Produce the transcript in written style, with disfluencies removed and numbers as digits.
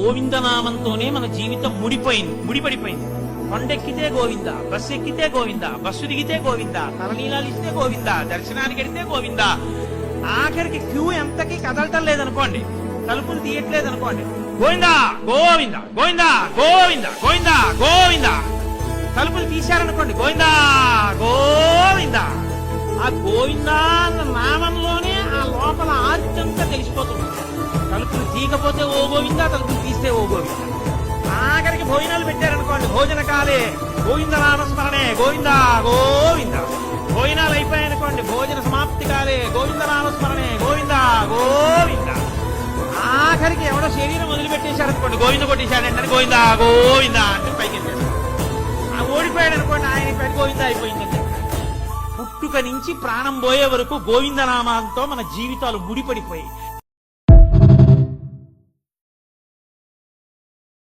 గోవిందనామంతోనే మన జీవితం ముడిపడిపోయింది. కొండెక్కితే గోవింద, బస్సు ఎక్కితే గోవింద, బస్సు దిగితే గోవింద, తలనీలాలు ఇస్తే గోవింద, దర్శనానికి వెడితే గోవింద. ఆఖరికి క్యూ ఎంతకి కదలటం లేదనుకోండి, తలుపులు తీయట్లేదనుకోండి, గోవిందా గోవింద గోవింద గోవింద గోవింద గోవింద. తలుపులు తీశారనుకోండి, గోవిందా గోవింద. ఆ గోవిందా అన్న నామంలోనే ఆ లోపల ఆర్తంతా తెలిసిపోతుంది. తలుపులు తీయకపోతే ఓ గోవింద, తలుపులు తీస్తే ఓ గోవింద. ఆఖరికి భోజనాలు పెట్టారనుకోండి, భోజన కాలే గోవింద నామస్మరణే గోవింద గోవింద. భోజనాలు అయిపోయాయనుకోండి, భోజన సమాప్తి కాలే గోవింద నామస్మరణే గోవింద గోవింద. ఆఖరికి ఎవడో శరీరం వదిలిపెట్టేశారనుకోండి, గోవింద కొట్టేశాడంటే గోవింద గోవింద అంటే పైకి ఓడిపోయాడు అనుకోండి, ఆయన పైకి గోవింద అయిపోయిందంటే. పుట్టుక నుంచి ప్రాణం పోయే వరకు గోవిందనామాలతో మన జీవితాలు ముడిపడిపోయి